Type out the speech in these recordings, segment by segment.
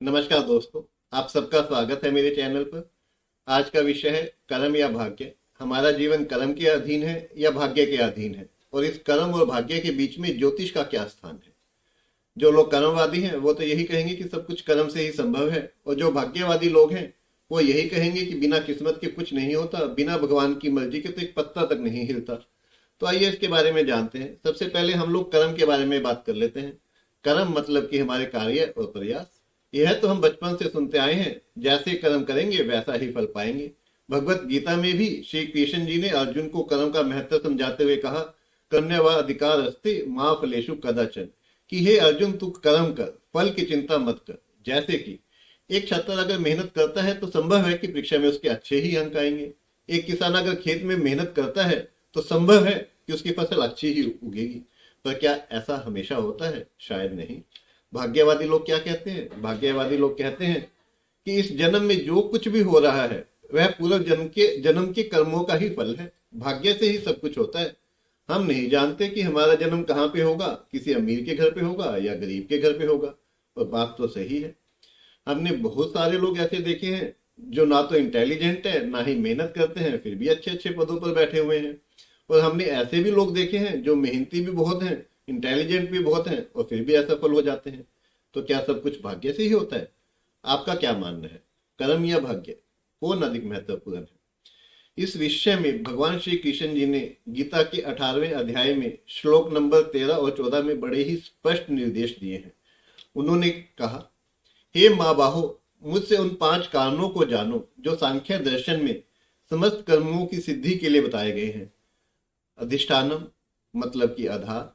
नमस्कार दोस्तों, आप सबका स्वागत है मेरे चैनल पर। आज का विषय है कर्म या भाग्य। हमारा जीवन कर्म के अधीन है या भाग्य के अधीन है, और इस कर्म और भाग्य के बीच में ज्योतिष का क्या स्थान है। जो लोग कर्मवादी हैं वो तो यही कहेंगे कि सब कुछ कर्म से ही संभव है, और जो भाग्यवादी लोग हैं वो यही कहेंगे कि बिना किस्मत के कुछ नहीं होता, बिना भगवान की मर्जी के तो एक पत्ता तक नहीं हिलता। तो आइए इसके बारे में जानते हैं। सबसे पहले हम लोग कर्म के बारे में बात कर लेते हैं। कर्म मतलब कि हमारे कार्य और प्रयास। यह तो हम बचपन से सुनते आए हैं, जैसे कर्म करेंगे वैसा ही फल पाएंगे। भगवत गीता में भी श्री कृष्ण जी ने अर्जुन को कर्म का महत्व समझाते हुए कहा, कर्ण्य व अधिकार अस्ति माँ फलेशु कदाचन, कि हे अर्जुन तू कर्म कर, फल की चिंता मत कर। जैसे कि एक छात्र अगर मेहनत करता है तो संभव है कि परीक्षा में उसके अच्छे ही अंक आएंगे। एक किसान अगर खेत में मेहनत करता है तो संभव है कि उसकी फसल अच्छी ही उगेगी। पर क्या ऐसा हमेशा होता है? शायद नहीं। भाग्यवादी लोग क्या कहते हैं? भाग्यवादी लोग कहते हैं कि इस जन्म में जो कुछ भी हो रहा है वह पूर्व जन्म के कर्मों का ही फल है। भाग्य से ही सब कुछ होता है। हम नहीं जानते कि हमारा जन्म कहाँ पे होगा, किसी अमीर के घर पे होगा या गरीब के घर पे होगा। और बात तो सही है। हमने बहुत सारे लोग ऐसे देखे हैं जो ना तो इंटेलिजेंट है ना ही मेहनत करते हैं, फिर भी अच्छे अच्छे पदों पर बैठे हुए हैं। और हमने ऐसे भी लोग देखे हैं जो मेहनती भी बहुत हैं, इंटेलिजेंट भी बहुत हैं, और फिर भी असफल हो जाते हैं। तो क्या सब कुछ भाग्य से ही होता है? आपका क्या मानना है? कर्म या भाग्य, कौन अधिक महत्वपूर्ण है? इस विषय में भगवान श्री कृष्ण जी ने गीता के 18वें अध्याय में श्लोक नंबर 13 और 14 में बड़े ही स्पष्ट निर्देश दिए हैं। उन्होंने कहा, हे माँ बाहो, मुझसे उन 5 कारणों को जानो जो सांख्य दर्शन में समस्त कर्मों की सिद्धि के लिए बताए गए हैं। अधिष्ठानम मतलब कि आधार,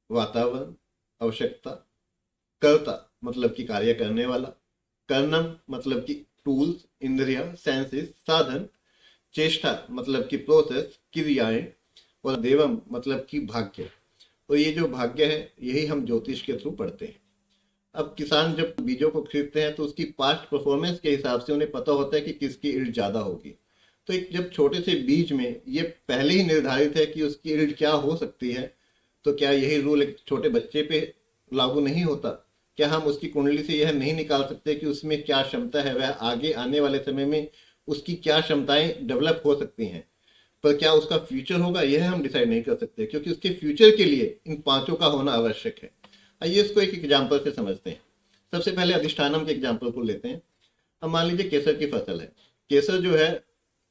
वातावरण आवश्यकता, कर्ता मतलब कि कार्य करने वाला, कर्णम मतलब कि टूल्स इंद्रिया सेंसेस साधन, चेष्टा मतलब कि प्रोसेस क्रियाएं, और देवम मतलब कि भाग्य। और ये जो भाग्य है यही हम ज्योतिष के थ्रू पढ़ते हैं। अब किसान जब बीजों को खरीदते हैं तो उसकी पास्ट परफॉर्मेंस के हिसाब से उन्हें पता होता है कि किसकी ईल्ड ज्यादा होगी। तो एक जब छोटे से बीज में ये पहले ही निर्धारित है कि उसकी ईल्ड क्या हो सकती है, तो क्या यही रूल एक छोटे बच्चे पे लागू नहीं होता? क्या हम उसकी कुंडली से यह नहीं निकाल सकते कि उसमें क्या क्षमता है, वह आगे आने वाले समय में उसकी क्या क्षमताएं डेवलप हो सकती हैं? पर क्या उसका फ्यूचर होगा, यह हम डिसाइड नहीं कर सकते, क्योंकि उसके फ्यूचर के लिए इन 5 का होना आवश्यक है। आइए इसको एक एग्जाम्पल से समझते हैं। सबसे पहले अधिष्ठानम के एग्जाम्पल को लेते हैं। अब मान लीजिए केसर की फसल है। केसर जो है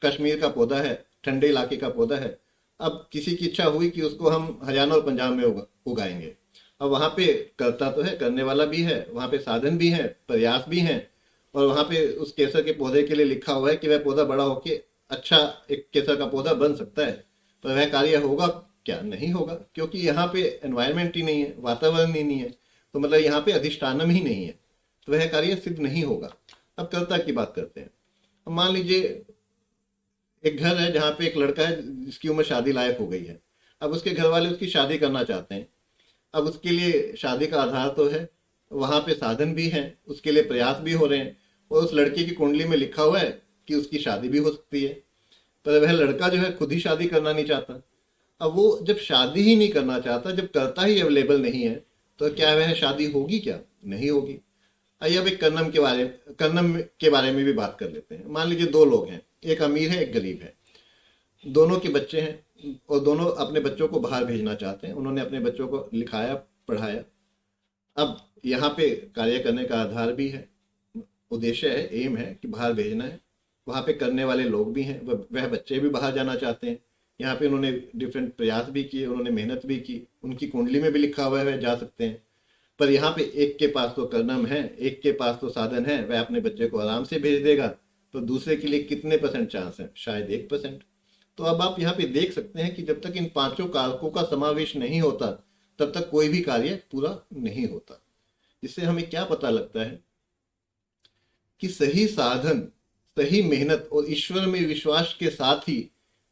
कश्मीर का पौधा है, ठंडे इलाके का पौधा है। अब किसी की इच्छा हुई कि उसको हम हरियाणा और पंजाब में उगाएंगे। अब वहां पे करता तो है, करने वाला भी है, वहां पे साधन भी है, प्रयास भी है, और वहां पे उस केसर के पौधे के लिए लिखा हुआ है कि वह पौधा बड़ा होके अच्छा एक केसर का पौधा बन सकता है। पर वह कार्य होगा क्या? नहीं होगा, क्योंकि यहाँ पे एनवायरमेंट ही नहीं है, वातावरण ही नहीं है। तो मतलब यहाँ पे अधिष्ठानम ही नहीं है, तो वह कार्य सिद्ध नहीं होगा। अब कर्ता की बात करते हैं। अब मान लीजिए एक घर है जहाँ पे एक लड़का है जिसकी उम्र शादी लायक हो गई है। अब उसके घर वाले उसकी शादी करना चाहते हैं। अब उसके लिए शादी का आधार तो है, वहां पे साधन भी हैं, उसके लिए प्रयास भी हो रहे हैं, और उस लड़के की कुंडली में लिखा हुआ है कि उसकी शादी भी हो सकती है। पर वह लड़का जो है खुद ही शादी करना नहीं चाहता। अब वो जब शादी ही नहीं करना चाहता, जब करता ही अवेलेबल नहीं है, तो क्या वह शादी होगी? क्या नहीं होगी। आइए अब एक कर्णम के बारे में भी बात कर लेते हैं। मान लीजिए 2 लोग हैं, एक अमीर है एक गरीब है। दोनों के बच्चे हैं और दोनों अपने बच्चों को बाहर भेजना चाहते हैं। उन्होंने अपने बच्चों को लिखाया, पढ़ाया। अब यहाँ पे कार्य करने का आधार भी है, उद्देश्य है, एम है कि बाहर भेजना है। वहाँ पे करने वाले लोग भी हैं, वह बच्चे भी बाहर जाना चाहते हैं। यहाँ पे उन्होंने डिफरेंट प्रयास भी किए, उन्होंने मेहनत भी की, उनकी कुंडली में भी लिखा हुआ है वह जा सकते हैं। पर यहाँ पे एक के पास तो कर्णम है, एक के पास तो साधन है, वह अपने बच्चे को आराम से भेज देगा। तो दूसरे के लिए कितने परसेंट चांस है? शायद 1%। तो अब आप यहाँ पे देख सकते हैं कि जब तक इन 5 कारकों का समावेश नहीं होता तब तक कोई भी कार्य पूरा नहीं होता। इससे हमें क्या पता लगता है कि सही साधन, सही मेहनत और ईश्वर में विश्वास के साथ ही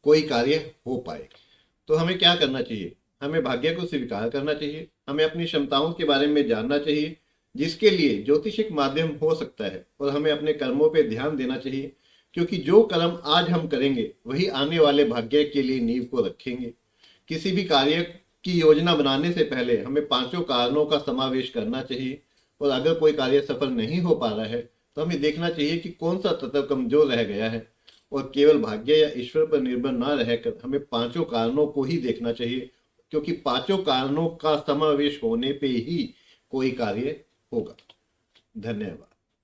कोई कार्य हो पाए। तो हमें क्या करना चाहिए? हमें भाग्य को स्वीकार करना चाहिए, हमें अपनी क्षमताओं के बारे में जानना चाहिए, जिसके लिए ज्योतिष एक माध्यम हो सकता है, और हमें अपने कर्मों पर ध्यान देना चाहिए, क्योंकि जो कर्म आज हम करेंगे वही आने वाले भाग्य के लिए नींव को रखेंगे। किसी भी कार्य की योजना बनाने से पहले हमें 5 कारणों का समावेश करना चाहिए, और अगर कोई कार्य सफल नहीं हो पा रहा है तो हमें देखना चाहिए कि कौन सा तत्व कमजोर रह गया है, और केवल भाग्य या ईश्वर पर निर्भर न रहकर हमें पांचों कारणों को ही देखना चाहिए, क्योंकि पांचों कारणों का समावेश होने पे ही कोई कार्य होगा। धन्यवाद।